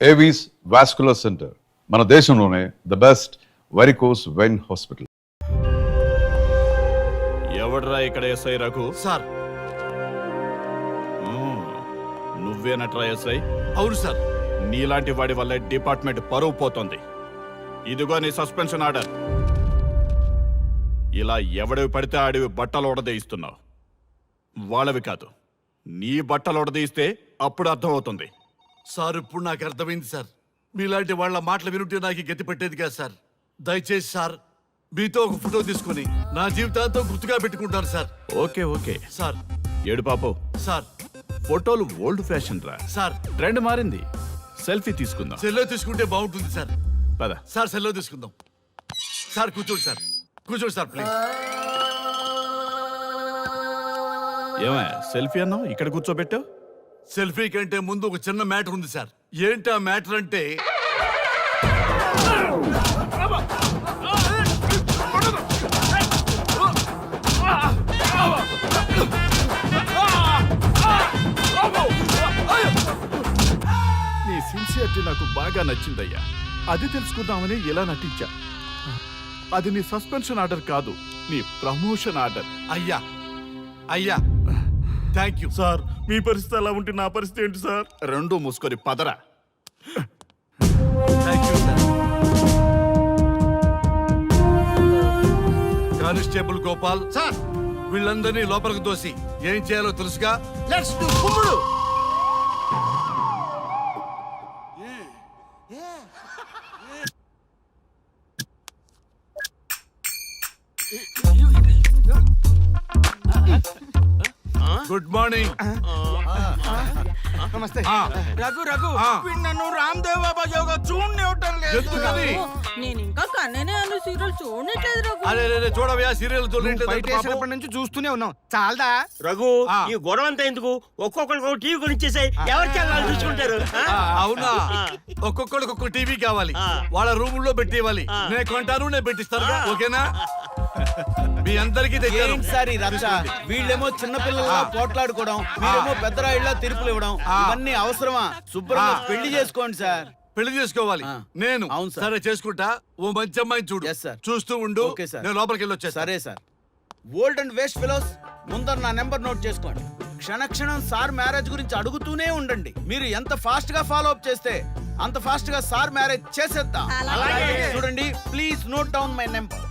Avis vascular centre, మన దేశంలోనే the best varicose vein hospital. ఎవడ్రా ఇక్కడ ఎస్ఐ రఘు? సార్. నువ్వేనట్రా ఎస్ఐ? అవును సార్. నీలాంటి వాడి వల్లే డిపార్ట్మెంట్ పరువు పోతుంది. ఇదిగో నీ సస్పెన్షన్ ఆర్డర్. ఇలా ఎవడివి పడితే ఆడివి బట్టలు ఉడదీయిస్తున్నావు. వాళ్ళవి కాదు, నీ బట్టలు ఉడదీయిస్తే అప్పుడు అర్థమవుతుంది. సార్ ఇప్పుడు నాకు అర్థమైంది సార్. మీలాంటి వాళ్ళ మాటలు వినుంటే నాకు గతి పెట్టేది కాదు సార్. దయచేసి సార్ మీతో ఒక ఫోటో తీసుకుని నా జీవితాంతో గుర్తుగా పెట్టుకుంటాను సార్. Okay okay sir. ఏడు పాపం సార్. ఫోటోలు ఓల్డ్ ఫ్యాషన్ రా సార్. ట్రెండ్ మారింది. సెల్ఫీ తీసుకుందాం. సెల్లో తీసుకుంటే బాగుంటుంది సార్. పద సార్, సెల్లో తీసుకుందాం. సార్ కూర్చోండి సార్, కూర్చోండి సార్ ప్లీజ్. ఏమయ్య సెల్ఫీ అన్నావు, ఇక్కడ కూర్చోబెట్టావు? సెల్ఫీ కంటే ముందు ఒక చిన్న మ్యాటర్ ఉంది సార్. ఏంటి ఆ మ్యాటర్ అంటే, నీ సిన్సియరిటీ నాకు బాగా నచ్చిందయ్యా. అది తెలుసుకుందామని ఇలా నటించా. అది నీ సస్పెన్షన్ ఆర్డర్ కాదు, నీ ప్రమోషన్ ఆర్డర్. అయ్యా అయ్యా థ్యాంక్ యూ సార్. మీ పరిస్థితి అలా ఉంటే నా పరిస్థితి ఏంటి సార్? రెండు మూసుకొని పదరా. Thank you sir. Constable Gopal sir, వీళ్ళందరినీ లోపలికి దోసి ఏం చేయాలో తెలుసుగా. లెట్స్ డు కుమ్ముడు. Good morning. నమస్తే. రఘు రఘు నన్ను రామ్ దేవ్ బాబా యోగా చూడనివ్వటం లేదు. ఎందుకని? నేను ఇంకా కన్ననే అను సీరియల్ చూడట్లేదు రఘు. అరే చూడవయ్యా, సీరియల్ బయట నుంచి చూస్తూనే ఉన్నాం. చాలదా రఘు, ఈ గొడవ అంతా ఎందుకు? ఒక్కొక్కరికి ఒక టీవీ కొనిచ్చేసాయి, ఎవరి ఛానల్ చూసుకుంటారు. అవునా? ఒక్కొక్కడికి ఒక్కొక్క టీవీ కావాలి, వాళ్ళ రూముల్లో పెట్టి ఇవ్వాలి. నేను కొంటాను, నేను పెట్టిస్తాను. ఓకేనా? మీ అందరికీ సార్ ఈ రచ్చ. వీళ్ళేమో చిన్నపిల్లలా పోట్లాడుకోవడం, మీరేమో పెద్దరాయిళ్ళ తీర్పులు ఇవ్వడం, ఇవన్నీ అవసరమా? శుభ్రంగా పెళ్లి చేసుకోండి సార్. పెళ్లి చేసుకోవాలి నేను. అవును సార్. సరే చేసుకుంటా. ఓ మంచి అమ్మాయిని చూడు. Yes, sir. చూస్తూ ఉండు. Okay, sir. నేను లోపలికి వెళ్ళి వచ్చేస్తా. సరే sir. Old and waste fellows, ముందర నా నెంబర్ నోట్ చేసుకోండి. క్షణక్షణం సార్ మ్యారేజ్ గురించి అడుగుతూనే ఉండండి. మీరు ఎంత ఫాస్ట్ గా ఫాలో అప్ చేస్తే అంత ఫాస్ట్ గా సార్ మ్యారేజ్ చేసేద్దాం. చూడండి, please note down my number.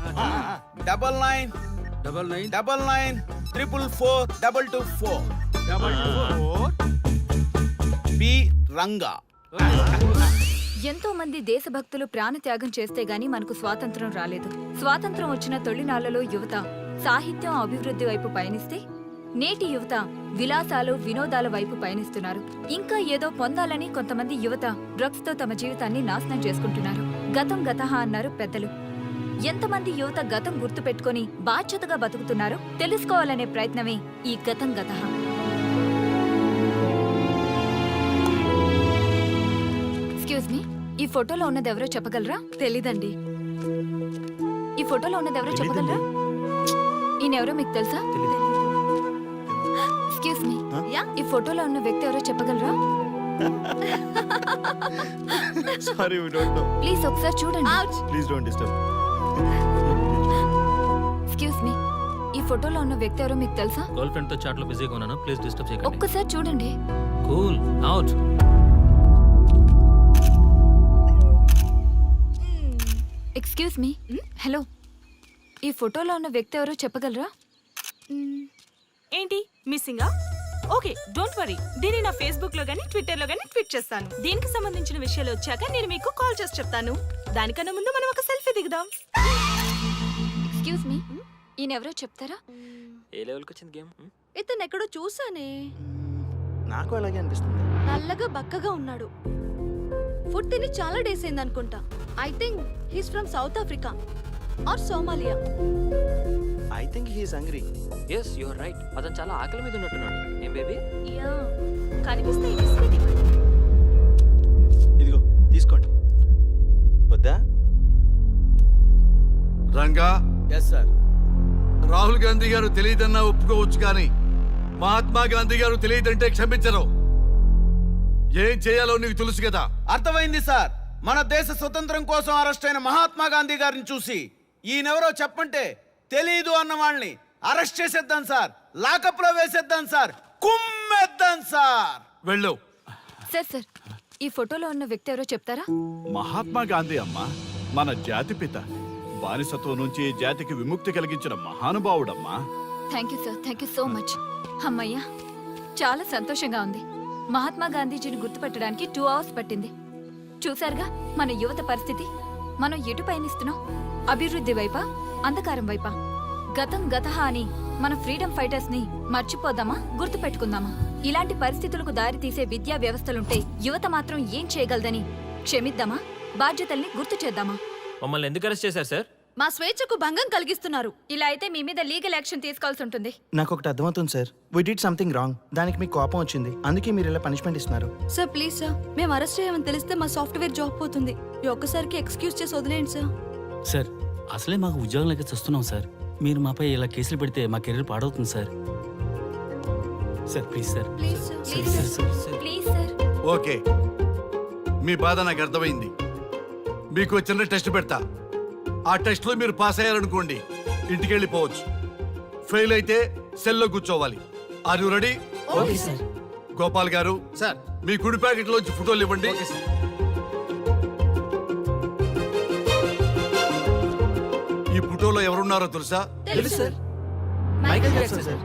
9999442224. B Ranga. ఎంతో మంది దేశభక్తులు ప్రాణత్యాగం చేస్తే గాని మనకు స్వాతంత్రం రాలేదు. స్వాతంత్రం వచ్చిన తొలినాళ్లలో యువత సాహిత్యం అభివృద్ధి వైపు పయనిస్తే నేటి యువత విలాసాలు వినోదాల వైపు పయనిస్తున్నారు. ఇంకా ఏదో పొందాలని కొంతమంది యువత డ్రగ్స్ తో తమ జీవితాన్ని నాశనం చేసుకుంటున్నారు. గతం గతహ అన్నారు పెద్దలు. ఎంతమంది యువత గతం గుర్తు పెట్టుకుని బాధ్యతగా బతుకుతున్నారో తెలుసుకోవాలనే ప్రయత్నమే ఈ గతం గతహ. ఎక్స్క్యూజ్ మీ, ఈ ఫోటోలో ఉన్నది ఎవరో చెప్పగలరా? తెలీదండి. ఈ ఫోటోలో ఉన్నది ఎవరో చెప్పగలరా? ఈయనెవరో మీకు తెలుసా? ఎక్స్క్యూజ్ మీ, ఈ ఫోటోలో ఉన్న వ్యక్తి ఎవరో చెప్పగలరా? Sorry, we don't know. Please ఒకసారి చూడండి. Please don't disturb. Excuse me, ఈ ఫోటోలో ఉన్న వ్యక్తి ఎవరో మీకు తెలుసా? గర్ల్ ఫ్రెండ్ తో చాట్ లో బిజీగా ఉన్నాను, ప్లీజ్ డిస్టర్బ్ చేయకండి. ఒక్కసారి చూడండి. Cool out. Excuse me, hello, ఈ ఫోటోలో ఉన్న వ్యక్తి ఎవరో చెప్పగలరా? ఏంటి మిస్సింగా? Okay, don't worry. దీన్ని నా ఫేస్బుక్ లో గానీ ట్విట్టర్ లో గానీ ట్వీట్ చేస్తాను. దీనికి సంబంధించిన విషయాలు వచ్చాక నేను మీకు కాల్ చేసి చెప్తాను. దానికన్నా ముందు మనం ఒక సెల్ఫీ దిగుదాం. ఎక్స్క్యూజ్ మీ, ఈయన ఎవరో చెప్తారా? ఏ లెవెల్ కి వచ్చింది గేమ్? ఇతను ఎక్కడో చూసానే. నాకు అలాగే అనిపిస్తుంది. నల్లగా బక్కగా ఉన్నాడు. ఫుడ్ తిని చాలా డేస్ అయింది అనుకుంటా. I think he's from south Africa or Somalia. I think he is hungry. yes you are right. అతను చాలా ఆకలి మీద ఉన్నట్టున్నాడు. ఏం బేబీ? యా, కనిపిస్తే ఈ బిస్కెట్ ఇవ్వండి. ఇదిగో తీసుకోండి. వద్దా? రంగా. Yes sir. రాహుల్ గాంధీ గారు తెలియదన్నా ఒప్పుకోవచ్చు, కానీ మహాత్మా గాంధీ గారు తెలియదంటే క్షమించరు. ఏం చేయాలో నీకు తెలుసు కదా. అర్థమైంది సార్. మన దేశ స్వతంత్రం కోసం అరెస్ట్ అయిన మహాత్మా గాంధీ గారిని చూసి ఈయనెవరో చెప్పంటే తెలీదు అన్న వాళ్ళని అరెస్ట్ చేసేద్దాం సార్, లాకప్ లో వేసేద్దాం సార్, కుమ్మేద్దాం సార్. వెళ్ళు. సార్ సార్, ఈ ఫోటోలో ఉన్న వ్యక్తి ఎవరో చెప్తారా? మహాత్మా గాంధీ అమ్మ, మన జాతిపిత. బానిసత్వం నుంచి ఈ జాతికి విముక్తి కలిగించిన మహానుభావుడమ్మా. Thank you sir, thank you so much. అమ్మయ్యా, చాలా సంతోషంగా ఉంది. మహాత్మా గాంధీజీని గుర్తుపట్టడానికి 2 hours పట్టింది. చూసారుగా మన యువత పరిస్థితి. మనం ఎటు పయనిస్తున్నాం? అభివృద్ధి వైపా, అంధకారం వైపా? గతం గతహ అని మన ఫ్రీడమ్ ఫైటర్స్ ని మర్చిపోదామా, గుర్తుపెట్టుకుందామా? ఇలాంటి పరిస్థితులకు దారి తీసే విద్యా వ్యవస్థలుంటే యువత మాత్రం ఏం చేయగలదని క్షమిద్దామా, బాధ్యతల్ని గుర్తు చేద్దామా? మమ్మల్ని ఎందుకు అరెస్ట్ చేశారు సార్? మా స్వేచ్ఛకు భంగం కలిగిస్తున్నారు. ఇలా అయితే మీ మీద లీగల్ యాక్షన్ తీసుకోవాల్సి ఉంటుంది. నాకు ఒకటి అర్థమవుతుంది sir. We did something wrong. దానికి మీకు కోపం వచ్చింది, అందుకే మీరు ఇలా పనిష్మెంట్ ఇస్తున్నారు. సార్ ప్లీజ్ సార్, మేము అరెస్ట్ చేయమని తెలిస్తే మా సాఫ్ట్వేర్ జాబ్ పోతుంది. ఈ ఒక్కసారికి ఎక్స్క్యూజ్ చేసి వదిలేండి సార్. సార్ అసలే మాకు ఉద్యోగం లేక చూస్తున్నాం సార్. మీరు మాపై ఇలా కేసులు పెడితే మా కెరీర్ పాడవుతుంది sir. Sir please sir. Please sir. Please sir, please sir. Okay, మీ బాధ నాకు అర్థమైంది. మీకు చిన్న టెస్ట్ పెడతా. ఆ టెస్ట్ లో మీరు పాస్ అయ్యారనుకోండి, ఇంటికి వెళ్ళిపోవచ్చు. ఫెయిల్ అయితే సెల్లో కూర్చోవాలి. Are you ready? Okay sir. Gopal garu sir మీ కుడి ప్యాకెట్ లోంచి ఫోటోలు ఇవ్వండి. ఈ ఫోటోలో ఎవరున్నారో తెలుసా? తెలుసు సార్. Michael Jackson sir.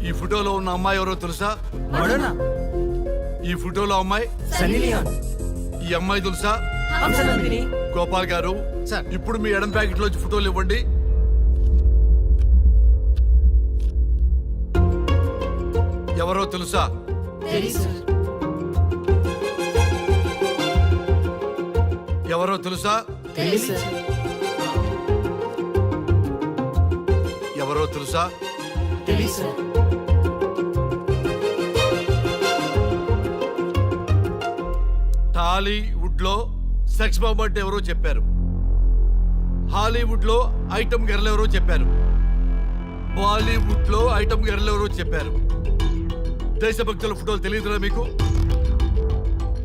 ఈ ఫోటోలో ఉన్న అమ్మాయి ఎవరో తెలుసా? మడోనా. ఈ ఫోటోలో అమ్మాయి సన్నీ లియోన్. ఈ అమ్మాయి తెలుసా? హంసనందిని. గోపాల్ గారు సార్. ఇప్పుడు మీ ఎడం ప్యాకెట్ లోంచి ఫోటోలు ఇవ్వండి. ఎవరో తెలుసా? తెలుసు సార్. ఎవరో తెలుసా? తెలుసు సార్. ఎవరో తెలుసా? తెలుసు సార్. టాలీవుడ్ లో సెక్స్ బాంబ్ అంటే ఎవరో చెప్పారు. హాలీవుడ్ లో ఐటమ్ గర్ల్ ఎవరో చెప్పారు. బాలీవుడ్ లో ఐటమ్ గర్ల్ ఎవరో చెప్పారు. దేశభక్తుల ఫోటోలు తెలియదురా మీకు?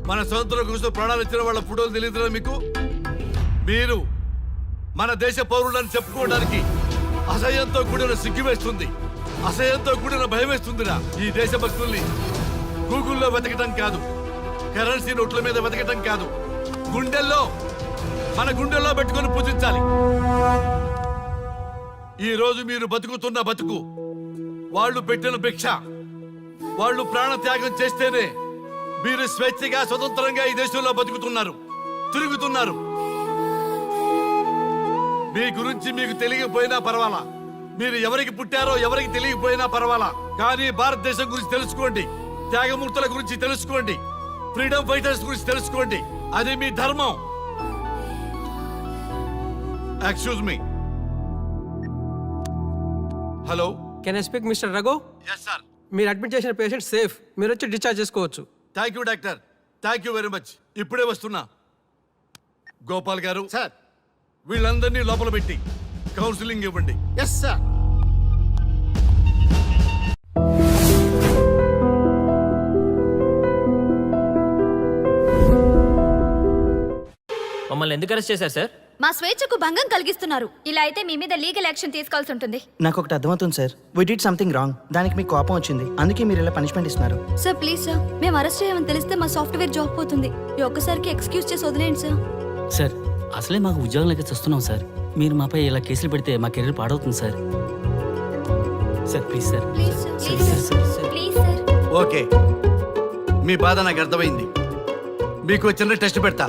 మన స్వతంత్రం కోసం ప్రాణాలు ఇచ్చిన వాళ్ళ ఫోటోలు తెలియదురా మీకు? మీరు మన దేశ పౌరులని చెప్పుకోవడానికి అసహ్యంతో కూడిన సిగ్గు వేస్తుంది, అసహ్యంతో కూడిన భయం వేస్తుందిరా. ఈ దేశభక్తుల్ని గూగుల్లో వెతకటం కాదు, కరెన్సీ నోట్ల మీద వెతకటం కాదు, మన గుండెల్లో పెట్టుకొని పూజించాలి. ఈ రోజు మీరు బతుకుతున్న బతుకు వాళ్ళు పెట్టిన భిక్ష. వాళ్ళు ప్రాణ త్యాగం చేస్తేనే మీరు స్వేచ్ఛగా స్వతంత్రంగా ఈ దేశంలో బతుకుతున్నారు, తిరుగుతున్నారు. మీ గురించి మీకు తెలియకపోయినా పర్వాలా, మీరు ఎవరికి పుట్టారో ఎవరికి తెలియకపోయినా పర్వాలా, కానీ భారతదేశం గురించి తెలుసుకోండి, త్యాగమూర్తుల గురించి తెలుసుకోండి, ఫ్రీడమ్ ఫైటర్స్ గురించి తెలుసుకోండి. అది మీ ధర్మం. Excuse me. Hello, can I speak mister Raghu? Yes sir. మీరు అడ్మిట్ చేసిన పేషెంట్ సేఫ్, మీరు వచ్చి డిశ్చార్జ్ చేసుకోవచ్చు. Thank you doctor, thank you very much. ఇప్పుడే వస్తున్నా. గోపాల్ గారు సార్. వీళ్ళందరినీ లోపల పెట్టి కౌన్సిలింగ్ ఇవ్వండి. Yes sir. మమ్మల్ని ఎందుకు అరెస్ట్ చేశారు సార్? మా స్వేచ్ఛకు భంగం కలిగిస్తున్నారు. ఇలా అయితే మీ మీద లీగల్ యాక్షన్ తీసుకోవాల్సి ఉంటుంది. నాకు ఒకటి అర్థమవుతుంది sir. We did something wrong. దానికి మీకు కోపం వచ్చింది, అందుకే మీరు ఇలా పనిష్మెంట్ ఇస్తున్నారు. సార్ ప్లీజ్ సార్, మేము అరెస్ట్ చేయమని తెలిస్తే మా సాఫ్ట్వేర్ జాబ్ పోతుంది. ఈ ఒక్కసారికి ఎక్స్క్యూజ్ చేసి వదిలేండి సార్. సార్ అసలే మాకు ఉద్యోగం లేక చూస్తున్నాం సార్. మీరు మాపై ఇలా కేసులు పెడితే మా కెరీర్ పాడవుతుంది sir. Sir please sir. Please sir. Please sir, please sir. Okay, మీ బాధ నాకు అర్థమైంది. మీకు చిన్న టెస్ట్ పెడతా.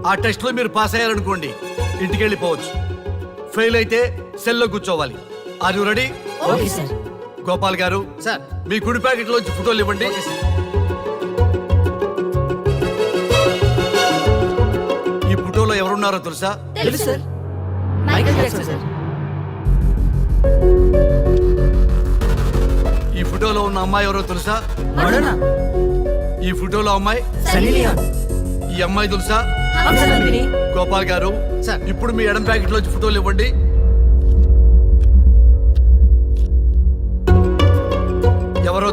ఆ టెస్ట్ లో మీరు పాస్ అయ్యారనుకోండి, ఇంటికి వెళ్ళిపోవచ్చు. ఫెయిల్ అయితే సెల్లో కూర్చోవాలి. Are you ready? Okay sir. Gopal garu sir. మీ కుడి ప్యాకెట్ లోంచి ఫోటోలు ఇవ్వండి. ఈ ఫోటోలో ఎవరున్నారో తెలుసా? తెలుసు సార్. Michael Jackson sir. ఈ ఫోటోలో ఉన్న అమ్మాయి ఎవరో తెలుసా? మడోనా. ఈ ఫోటోలో అమ్మాయి సన్నీ లియోన్. ఈ అమ్మాయి తెలుసా? హంసనందిని. గోపాల్ గారు సార్. ఇప్పుడు మీ ఎడం ప్యాకెట్ లోంచి ఫోటోలు ఇవ్వండి.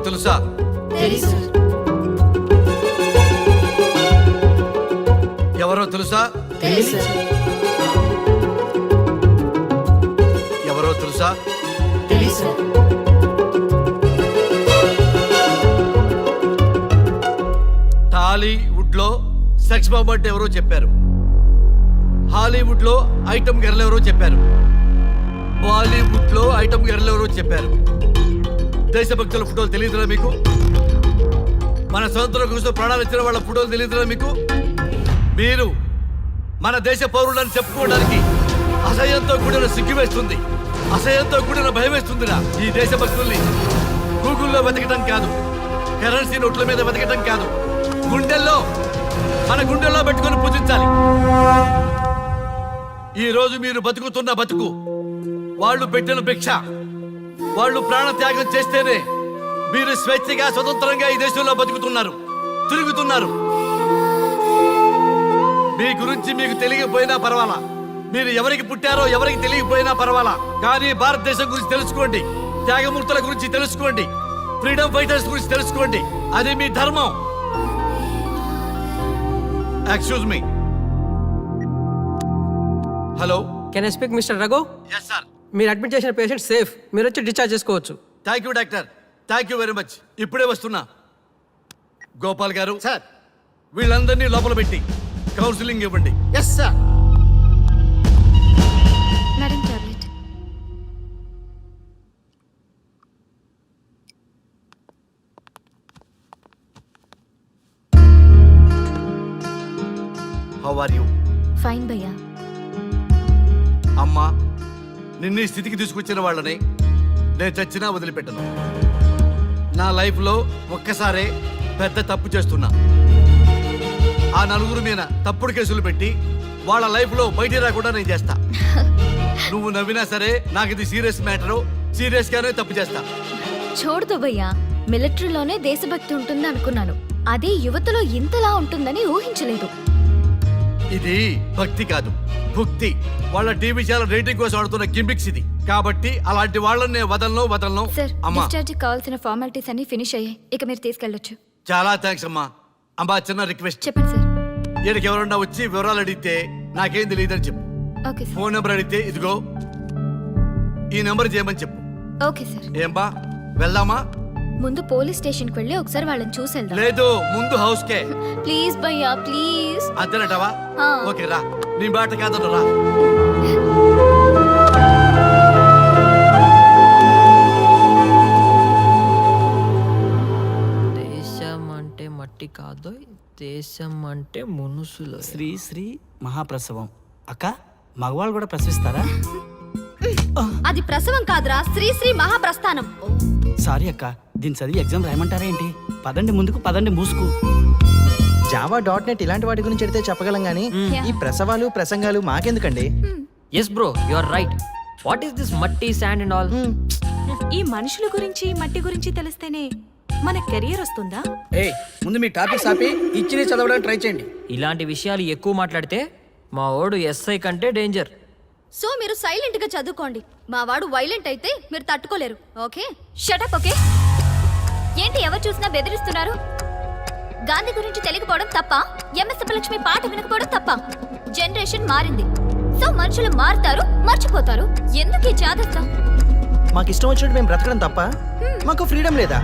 తెలుసా? ఎవరో తెలుసా? ఎవరో తెలుసా? టాలీవుడ్ లో సెక్స్ బాంబ్ అంటే ఎవరో చెప్పారు. హాలీవుడ్ లో ఐటమ్ గర్ల్ ఎవరో చెప్పారు. బాలీవుడ్ లో ఐటమ్ గర్ల్ ఎవరో చెప్పారు. దేశభక్తుల ఫోటోలు తెలియదురా మీకు? మన స్వతంత్రం కోసం ప్రాణాలు ఇచ్చిన వాళ్ళ ఫోటోలు తెలియదురా మీకు? మీరు మన దేశ పౌరులని చెప్పుకోవడానికి అసహ్యంతో కూడిన సిగ్గు వేస్తుంది, అసహ్యంతో కూడిన భయం వేస్తుందిరా. ఈ దేశభక్తుల్ని గూగుల్లో వెతకటం కాదు, కరెన్సీ నోట్ల మీద వెతకటం కాదు, గుండెల్లో మన గుండెల్లో పెట్టుకొని పూజించాలి. ఈ రోజు మీరు బతుకుతున్న బతుకు వాళ్ళు పెట్టిన భిక్ష. వాళ్ళు ప్రాణ త్యాగం చేస్తేనే మీరు స్వేచ్ఛగా స్వతంత్రంగా ఈ దేశంలో బతుకుతున్నారు, తిరుగుతున్నారు. మీ గురించి మీకు తెలియకపోయినా పర్వాలా, మీరు ఎవరికి పుట్టారో ఎవరికి తెలియకపోయినా పర్వాలా, కానీ భారతదేశం గురించి తెలుసుకోండి, త్యాగమూర్తుల గురించి తెలుసుకోండి, ఫ్రీడమ్ ఫైటర్స్ గురించి తెలుసుకోండి. అది మీ ధర్మం. Excuse me. Hello, can I speak mister Raghu? Yes sir. మీరు అడ్మిట్ చేసిన పేషెంట్ సేఫ్, మీరు వచ్చి డిశ్చార్జ్ చేసుకోవచ్చు. Thank you doctor, thank you very much. ఇప్పుడే వస్తున్నా. గోపాల్ గారు సార్, వీళ్ళందరినీ లోపల పెట్టి కౌన్సిలింగ్ ఇవ్వండి. Yes sir. Madam tablet. How are you? Fine భయ్యా. అమ్మా, నిన్ను ఈ స్థితికి తీసుకొచ్చిన వాళ్ళని నేను చచ్చినా వదిలిపెట్టను. నా లైఫ్లో ఒక్కసారే పెద్ద తప్పు చేస్తున్నా. ఆ నలుగురు మీద తప్పుడు కేసులు పెట్టి వాళ్ళ లైఫ్లో బయట రాకుండా నేను చేస్తా. నువ్వు నవ్వినా సరే నాకు ఇది సీరియస్ మ్యాటరు, సీరియస్ గానే తప్పు చేస్తా. చూడదు భయ్యా, మిలిటరీలోనే దేశభక్తి ఉంటుంది అనుకున్నాను, అదే యువతలో ఇంతలా ఉంటుందని ఊహించలేదు. ఇది భక్తి కాదు, భుక్తి. వాళ్ళ టీవీ ఛానల్ రేటింగ్ కోసం ఆడుతున్న గిమిక్స్ ఇది. కాబట్టి అలాంటి వాళ్ళని నేను వదలను. సార్, అమ్మా, డిశ్చార్జ్ కావాల్సిన ఫార్మాలిటీస్ అన్ని ఫినిష్ అయ్యాయి, ఇక మీరు తీసుకెళ్ళొచ్చు. చాలా థ్యాంక్స్ అమ్మా. అమ్మా, చిన్న రిక్వెస్ట్. చెప్పండి సార్. ఈయనకి ఎవరన్నా వచ్చి వివరాలు అడిగితే నాకేం తెలియదని చెప్పు. Okay sir. ఫోన్ నెంబర్ అడిగితే ఇదిగో ఈ నెంబర్ చేయమని చెప్పు. Okay sir. ఏం బా, వెళ్దామా? ముందు పోలీస్ స్టేషన్కి వెళ్ళి ఒకసారి వాళ్ళని చూసి వెళ్దాం. లేదు, ముందు హౌస్ కే. ప్లీజ్ భయ్యా, ప్లీజ్. అంతేనటవా? ఆ. ఓకే రా, నీ బాట కాదను రా. దేశం అంటే మట్టి కాదు, దేశం అంటే మనుషులు. శ్రీ శ్రీ మహాప్రసవం. అక్క, మగవాళ్ళు కూడా ప్రసవిస్తారా? అది ప్రసవం కాదురా, శ్రీ శ్రీ మహాప్రస్థానం. సారీ అక్క, దీని చదివి ఎగ్జామ్ రాయమంటారా ఏంటి? పదండి ముందుకు, పదండి మూసుకు. java.net ఇలాంటి వాటి గురించి అడిగితే చెప్పగలం గానీ ఈ ప్రసవాలు ప్రసంగాలు మాకెందుకండి? Yes bro, you are right. What is this matti, sand and all? ఈ మనుషుల గురించి మట్టి గురించి తెలిస్తేనే మన కెరియర్ వస్తుందా? ముందు మీ టాపిక్ ఆపి ఇచ్చి చదవడానికి ట్రై చేయండి. ఇలాంటి విషయాలు ఎక్కువ మాట్లాడితే మా ఓడు ఎస్ఐ కంటే డేంజర్. సో మీరు సైలెంట్ గా చదువుకోండి. మా వాడు వైలెంట్ అయితే మీరు తట్టుకోలేరు. Okay, shut up. ఓకే. ఏంటి ఎవరు చూసినా బెదిరిస్తున్నారు? గాంధీ గురించి తెలియకపోవడం తప్ప, ఎంఎస్ సుబ్బలక్ష్మి పాట వినకపోవడం తప్ప? జనరేషన్ మారింది, సో మనుషులు మారుతారు, మర్చిపోతారు. ఎందుకు ఈ చాదస్తం? మాకు ఇష్టం వచ్చినట్టు మేము బ్రతకడం తప్ప మాకు ఫ్రీడమ్ లేదా?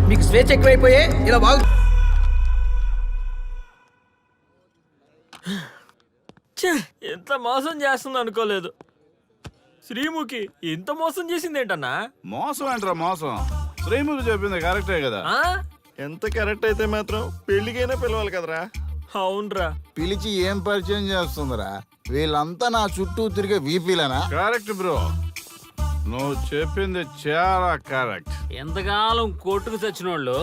మీకు స్వేచ్ఛ ఎక్కువైపోయే ఇలా బాగు. ఎంత మోసం చేస్తుంది అనుకోలేదు. శ్రీముఖి ఇంత మోసం చేసింది ఏంటన్నా? మోసం ఏంట్రా మోసం? శ్రీముఖి చెప్పింది కరెక్టే కదా. ఎంత కరెక్ట్ అయితే మాత్రం పెళ్లికైనా పిలవాలి కదరా. అవునరా. పిలిచి ఏం పరిచయం చేస్తుందిరా? వీళ్ళంతా నా చుట్టూ తిరిగే వీపీలేనా? కరెక్ట్ బ్రో, నువ్వు చెప్పింది చాలా కరెక్ట్. ఎంతకాలం కొట్టుకు చచ్చినోళ్ళు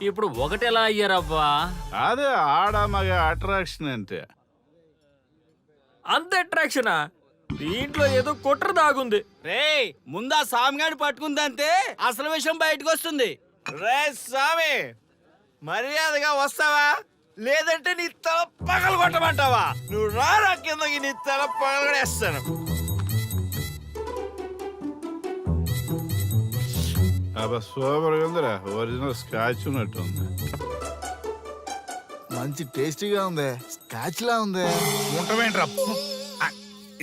ఇప్పుడు ఒకటెలా అయ్యారబ్బా? అదే ఆడ మగ అట్రాక్షన్ అంటే. అంత అట్రాక్షనా? దీంట్లో ఏదో కుట్ర దాగుంది. రే, ముందా సామిగాడి పట్టుకుందంటే అసలు విషయం బయటకు వస్తుంది. రే స్వామి, మర్యాదగా వస్తావా లేదంటే నీ తల పగలు కొట్టమంటావా? నువ్వు రారా కిందకి, నీ తల పగలగడేస్తాను. అబ్బా సూపర్ ఉందిరా, ఒరిజినల్ స్కాచ్ ఉన్నట్టుంది. మంచి టేస్టీగా ఉంది, స్కాచ్ లా ఉంది. ఉంటామేంట్రా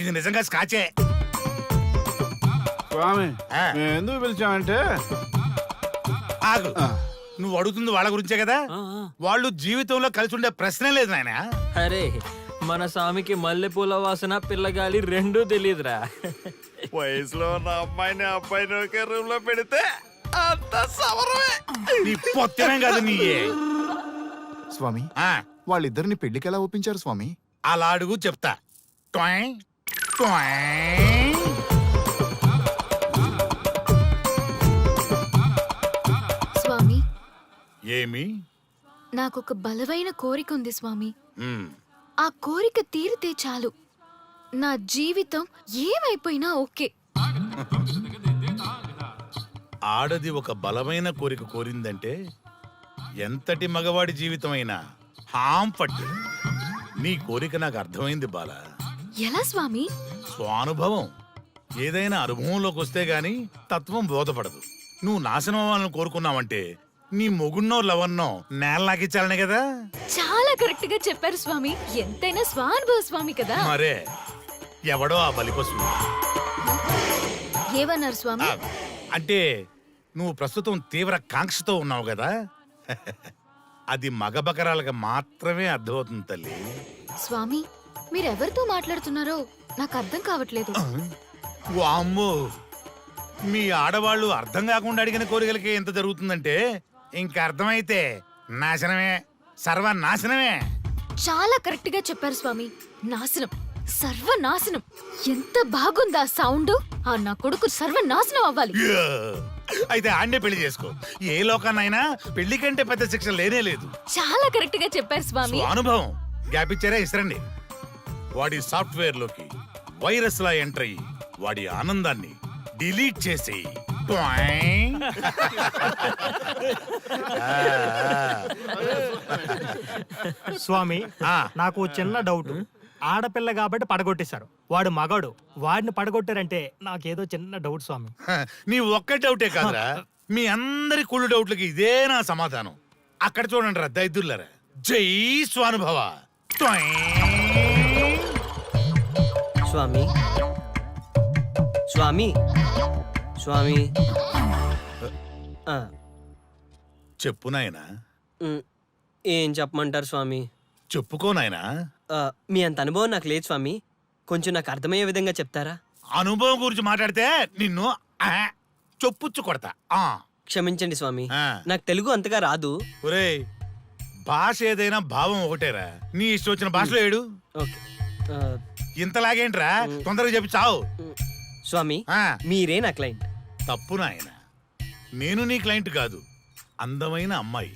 ఇది నిజంగా స్కాచే. స్వామి మేము ఎందుకు పిలిచామంటే ఆగు, నువ్వు అడుగుతుంది వాళ్ళ గురించే కదా. వాళ్ళు జీవితంలో కలిసి ఉండే ప్రశ్నే లేదు నాయన. అరే మన స్వామికి మల్లెపూల వాసన పిల్లగాలి రెండూ తెలియదురా. వయసులో ఉన్న అబ్బాయిని ఒకే రూమ్ లో పెడితే అంత సవరమే. నీ పొత్తమే కాదు నీయే. స్వామి ఆ, వాళ్ళిద్దరిని పెళ్లికి ఎలా ఒప్పించారు స్వామి? అలా అడుగు చెప్తా. ట్వాయ్, ట్వాయ్. స్వామి ఏమి? నాకొక బలమైన కోరిక ఉంది స్వామి. ఉమ్, ఆ కోరిక తీరితే చాలు, నా జీవితం ఏమైపోయినా ఓకే. ఆడది ఒక బలమైన కోరిక కోరిందంటే ఎంతటి మగవాడి జీవితమైనా హాం పట్టు. నీ కోరిక నాకు అర్థమైంది బాల. ఎలా స్వామి? స్వానుభవం. ఏదైనా అనుభవంలోకి వస్తే గాని తత్వం బోధపడదు. నువ్వు నాశనం అవ్వాలని కోరుకున్నావంటే నీ మొగున్నో లవన్నో నేల నాకిచ్చాలనే కదా. చాలా కరెక్ట్ గా చెప్పారు స్వామి. ఎంతైనా స్వానుభవ స్వామి కదా. మరే ఎవడో ఆ బలిపశువు. ఏమన్నారు స్వామి? అంటే నువ్వు ప్రస్తుతం తీవ్ర కాంక్షతో ఉన్నావు కదా. అది మగ బకరాలకు మాత్రమే అర్థమవుతుంది తల్లి. స్వామి మీరెవరితో మాట్లాడుతున్నారో నాకు అర్థం కావట్లేదు. వామ్మో, మీ ఆడవాళ్ళు అర్థం కాకుండా అడిగిన కోరికలకి ఎంత జరుగుతుందంటే ఇంకా అర్థమైతే నాశనమే, సర్వనాశనమే. చాలా కరెక్ట్ గా చెప్పారు స్వామి. నాశనం, సర్వనాశనం. ఎంత బాగుందా సౌండ్. ఆ నా కొడుకు సర్వనాశనం అవ్వాలి. యా! అయితే ఆండే పెళ్లి చేసుకో. ఏ లోకాన్నైనా పెళ్లి కంటే పెద్ద శిక్ష లేనే లేదు. చాలా కరెక్ట్ గా చెప్పారు స్వామి. అనుభవం. గ్యాప్ ఇచ్చారా? ఇసరండి. వాడి సాఫ్ట్వేర్ లోకి వైరస్ లా ఎంటర్ అయ్యి వాడి ఆనందాన్ని డిలీట్ చేసి స్వామి ఆ, నాకు చిన్న డౌట్. ఆడపిల్ల కాబట్టి పడగొట్టేశారు, వాడు మగాడు, వాడిని పడగొట్టారంటే నాకేదో చిన్న డౌట్ స్వామి. నీ ఒక్క డౌటే కాదురా, మీ అందరి కుళ్ళు డౌట్లకి ఇదే నా సమాధానం. అక్కడ చూడండి రా దైదుర్లరా. జై స్వానుభవ. స్వామి స్వామి స్వామి చెప్పు నాయనా. ఏం చెప్పమంటారు స్వామి? చెప్పుకో నాయనా. మీ అంత అనుభవం నాకు లేదు స్వామి, కొంచెం నాకు అర్థమయ్యే విధంగా చెప్తారా? అనుభవం గురించి మాట్లాడితే నిన్ను చొప్పుచ్చు కొడతా. క్షమించండి స్వామి, ఆ. నాకు తెలుగు అంతగా రాదు. ఒరేయ్, భాష ఏదైనా భావం ఒకటేరా. నీ ఇష్టం వచ్చిన భాషలో ఏడు. ఓకే. ఇంతలాగేంట్రా, తొందరగా చెప్పి చావు. స్వామి ఆ, మీరే నా క్లయింట్. తప్పు నాయన, నేను నీ క్లయింట్ కాదు, అందమైన అమ్మాయి.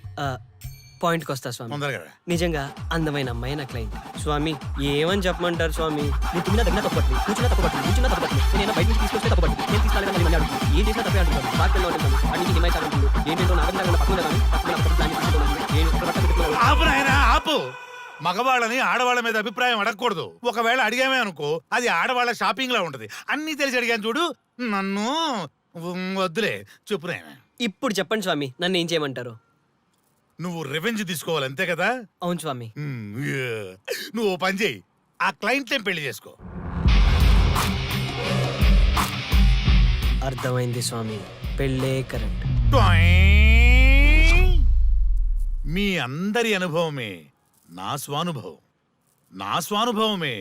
పాయింట్కి వస్తా స్వామి. తొందరగా రా. నిజంగా అందమైన అమ్మాయి నా క్లయింట్. స్వామి ఏమని చెప్పమంటారు స్వామి? నేను తిన్నా తగ్గినా తప్పట్లేదు, కూర్చున్నా తప్పట్లేదు, కూర్చున్నా తప్పట్లేదు, నేను బయట నుంచి తీసుకొస్తే తప్పట్లేదు, నేను తీసుకెళ్ళగా మళ్ళీ అడుగుతుంది, ఏం చేసినా తప్పే అంటున్నాను, బాగా ఉంటుంది, అన్నింటి హిమాయి ఉంటుంది, ఏంటంటో నాకు పక్కన ఆపు నాయనా, ఆపు. మగవాళ్ళని ఆడవాళ్ళ మీద అభిప్రాయం అడగకూడదు. ఒకవేళ అడిగామే అనుకో, అది ఆడవాళ్ళ షాపింగ్ లా ఉంటది. అన్ని తెలిసి అడిగాను చూడు, నన్ను వద్దులే. చెప్పు నాయనా. ఇప్పుడు చెప్పండి స్వామి, నన్ను ఏం చేయమంటారు? నువ్వు రివెంజ్ తీసుకోవాలి అంతే కదా. అవును స్వామి. నువ్వు ఓ పని చేయి, ఆ క్లయింట్ పెళ్లి చేసుకో. అర్థమైంది స్వామి, పెళ్ళే కరెక్ట్. మీ అందరి అనుభవమే నా స్వానుభవం, నా స్వానుభవమే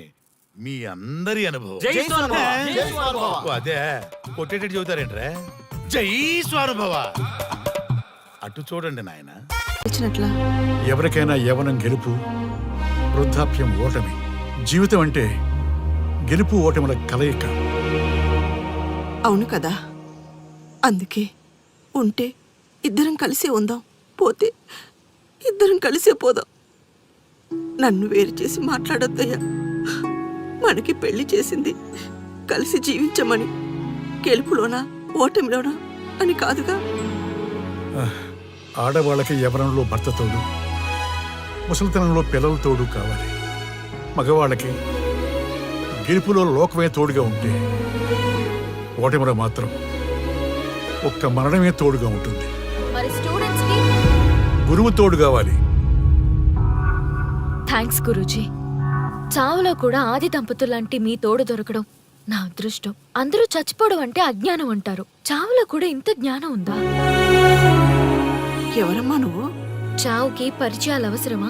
మీ అందరి అనుభవం. ఓ, అదే కొట్టేటట్టు చెబుతారేంట్రా? జై స్వానుభవ. అటు చూడండి నాయన. ఎవరికైనా యవ్వనం గెలుపు, వృద్ధాప్యం ఓటమి. జీవితం అంటే గెలుపు ఓటముల కలయిక. అవును కదా, అందుకే ఉంటే ఇద్దరం కలిసే ఉందాం, పోతే ఇద్దరం కలిసే పోదాం. నన్ను వేరు చేసి మాట్లాడొద్దయ్యా. మనకి పెళ్లి చేసింది కలిసి జీవించమని, గెలుపులోనా ఓటమిలోనా అని కాదుగా. ఆడవాళ్ళకి యవ్వనంలో భర్త తోడు, ముసలితనంలో పిల్లల తోడు కావాలి. మగవాళ్ళకి గెలుపులో లోకమే తోడుగా ఉంటే, ఓటమిలో మాత్రం ఒక్క మరణమే తోడుగా ఉంటుంది. మరి స్టూడెంట్స్ కి గురువు తోడు కావాలి. థ్యాంక్స్ గురూజీ. చావులో కూడా ఆది దంపతులాంటి మీ తోడు దొరకడం నా అదృష్టం. అందరూ చచ్చిపోవడం అంటే అజ్ఞానం అంటారు. చావులో కూడా ఇంత జ్ఞానం ఉందా? ఎవరమ్మా నువ్వు? చావుకి పరిచయాలు అవసరమా?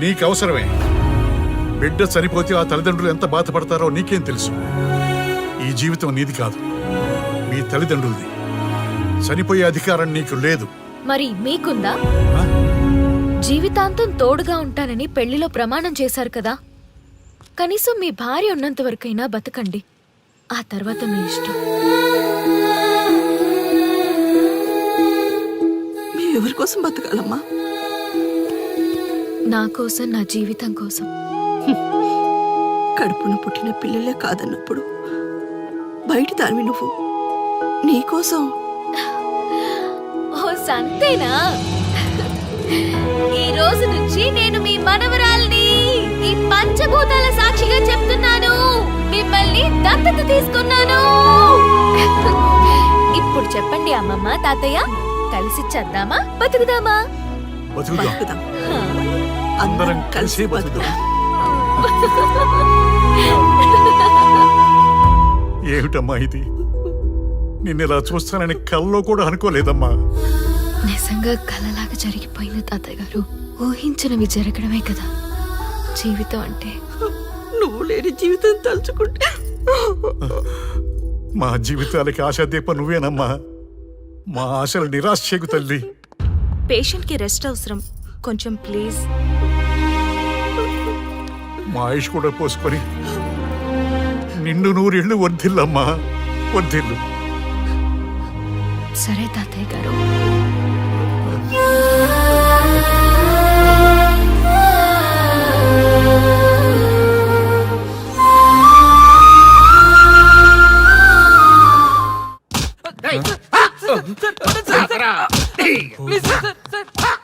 నీకు అవసరమే. బిడ్డ చనిపోతే ఆ తల్లిదండ్రులు ఎంత బాధపడతారో నీకేం తెలుసు? ఈ జీవితం నీది కాదు, మీ తల్లిదండ్రులది. చనిపోయే అధికారం నీకు లేదు. మరి మీకుందా? ఆ? జీవితాంతం తోడుగా ఉంటానని పెళ్లిలో ప్రమాణం చేశారు కదా. కనీసం మీ భార్య ఉన్నంత వరకైనా బతకండి. ఆ తర్వాత మీ ఇష్టం. ఎవరి కోసం బతకాలమ్మా? నా కోసం, నా జీవితం కోసం. కడుపున పుట్టిన పిల్లలే కాదన్నప్పుడు బయట దానివి నువ్వు నీకోసం. ఓ సంతేనా? ఈ రోజు నుంచి నేను మీ మనవరాల్ని. ఈ పంచభూతాల సాక్షిగా చెప్తున్నాను, మిమ్మల్ని దత్తత తీసుకున్నాను. ఇప్పుడు చెప్పండి అమ్మమ్మ, తాతయ్య, కలిసి చద్దామా బతుకుదామా? బతుకుదాం. అందరం కలిసి బతుకుదాం. ఏమిటమ్మా ఇది? నిన్నెలా చూస్తానని కల్లో కూడా అనుకోలేదమ్మా. నిజంగా కలలాగా జరిగిపోయింది తాతయ్య గారు. ఊహించినవి జరగడమే కదా జీవితం అంటే. నువ్వు లేని జీవితం తలుచుకుంటే మా జీవితాలకి ఆశాదీప నువ్వేనమ్మా. మా ఆశలు నిరాశ చేయకు తల్లి. పేషెంట్ కి రెస్ట్ అవసరం, కొంచెం ప్లీజ్. మా ఆయుష్ కూడా పోసుకొని నిండు నూరేళ్లు వర్ధిల్లమ్మా, వర్ధిల్లు. సరే తాతయ్య గారు.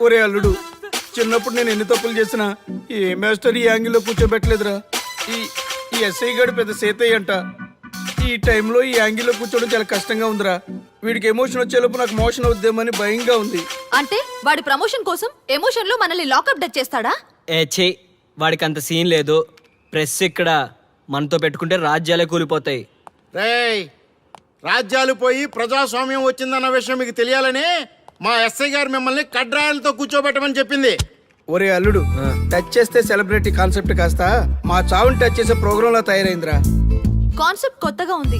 ఒరే అల్లుడు, చిన్నప్పుడు నేను ఎన్ని తప్పులు చేసినా ఏ మాస్టర్ ఈ యాంగిల్లో కూర్చోబెట్టలేదురా. ఈ ఎస్ఐ గడు పెద్ద సేతయ్య అంట. ఈ టైంలో ఈ యాంగిల్లో కూర్చోవడం చాలా కష్టంగా ఉందిరా. వీడికి ఎమోషన్ వచ్చేలోపు నాకు మోషన్ అవుద్దేమని భయంగా ఉంది. అంటే వాడి ప్రమోషన్ కోసం ఎమోషన్ లో మనల్ని లాకప్ డెత్ చేస్తాడా? ఛీ, వాడికి అంత సీన్ లేదు. ప్రెస్ ఇక్కడ మనతో పెట్టుకుంటే రాజ్యాలే కూలిపోతాయి. రేయ్, రాజ్యాలు పోయి ప్రజాస్వామ్యం వచ్చిందన్న విషయం మీకు తెలియాలని మా ఎస్ఐ గారు మిమ్మల్ని కడ్రాయలతో కూర్చోబెట్టమని చెప్పింది. ఒరే అల్లుడు, టచ్ చేస్తే సెలబ్రిటీ కాన్సెప్ట్ కాస్త మా చావుని టచ్ చేసే ప్రోగ్రామ్ లా తయారైందిరా. కాన్సెప్ట్ కొత్తగా ఉంది.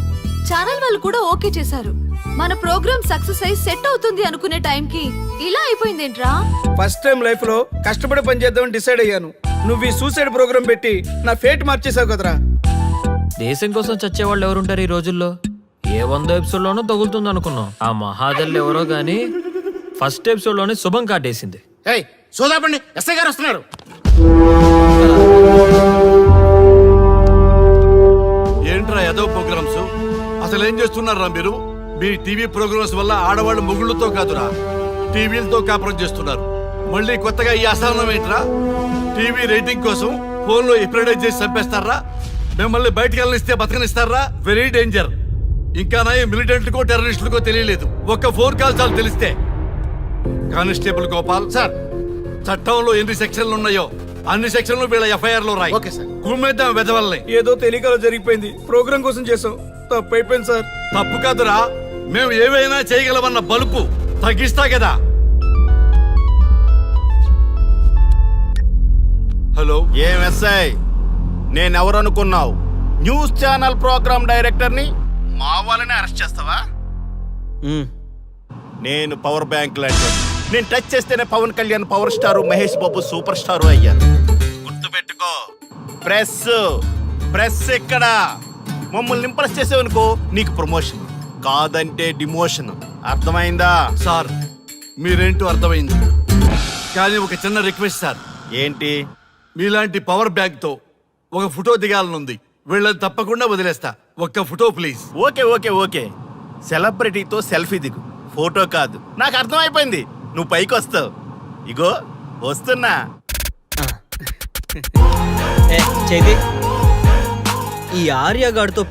ఛానల్ వాళ్ళు కూడా ఓకే చేశారు. మన ప్రోగ్రామ్ సక్సెస్ అయి సెట్ అవుతుంది అనుకునే టైంకి ఇలా అయిపోయిందేంట్రా? ఫస్ట్ టైం లైఫ్ లో కష్టపడి పని చేద్దామని డిసైడ్ అయ్యాను. నువ్వు ఈ సూసైడ్ ప్రోగ్రామ్ పెట్టి నా ఫేట్ మార్చేసావు కదరా. దేశం కోసం చచ్చేవాళ్ళు ఎవరుంటారు ఈ రోజుల్లో? ఏ 100 ఎపిసోడ్లోనో తగులుతుంది అనుకున్నాం. ఆ మహాదల్ ఎవరో గానీ ఫస్ట్ ఎపిసోడ్లోనే శుభం కాటేసింది. ఏయ్ సోదాపండి, ఎస్ఐ గారు వస్తున్నారు. ఏంట్రా ఏదో ప్రోగ్రామ్స్? అసలు ఏం చేస్తున్నారా మీరు? మీ టీవీ ప్రోగ్రామ్స్ వల్ల ఆడవాళ్ళు మొగుళ్ళతో కాదురా, టీవీలతో కాపురం చేస్తున్నారు. మళ్ళీ కొత్తగా ఈ అసహనం ఏంట్రా? టీవీ రేటింగ్ కోసం ఫోన్లో ఎప్రిడైజ్ చేసి చంపేస్తారా? మిమ్మల్ని బయటకు వెళ్ళనిస్తే బతకనిస్తారా? Very danger. ఇంకా నా మిలిటెంట్లకో టెర్రరిస్టులకో తెలియలేదు, ఒక్క ఫోన్ కాల్ చాలు తెలిస్తే. కానిస్టేబుల్ గోపాల్ సార్, చట్టంలో ఎన్ని సెక్షన్లు ఉన్నాయో అన్ని సెక్షన్లు వీళ్ళ ఎఫ్ఐఆర్ లో రాయి. Okay sir. కుమ్మేద్దాం వెదవల్ని. ఏదో తెలియకలో జరిగిపోయింది. ప్రోగ్రామ్ కోసం చేసాం, తప్పు అయిపోయింది సార్. తప్పు కాదురా, మేము ఏవైనా చేయగలమన్న బలుపు తగ్గిస్తా కదా. హలో, ఏం ఎస్ఐ, నేనెవరు అనుకున్నావు? న్యూస్ ఛానల్ ప్రోగ్రామ్ డైరెక్టర్ని. మా వాళ్ళని అరెస్ట్ చేస్తావా? నేను పవర్ బ్యాంక్ లాంటి. నేను టచ్ చేస్తేనే Pawan Kalyan power star, Mahesh Babu super star అయ్యారు. గుర్తుపెట్టుకో, ప్రెస్ ఇక్కడ మమ్మల్ని ఇంప్రెస్ చేసేవనుకో నీకు ప్రమోషన్, కాదంటే డిమోషన్. అర్థమైందా? సార్ మీరేంటో అర్థమైంది, కానీ ఒక చిన్న రిక్వెస్ట్ సార్. ఏంటి? మీలాంటి పవర్ బ్యాంక్ తో ఒక ఫోటో దిగాలనుంది. వీళ్ళని తప్పకుండా వదిలేస్తా, ఒక్క photo please. Okay okay okay, సెలబ్రిటీతో సెల్ఫీ దిగు, ఫోటో కాదు. నాకు అర్థమైపోయింది, నువ్వు పైకి వస్తావు. ఇగో వస్తున్నా. చైతి, ఈ ఆర్యగాడితో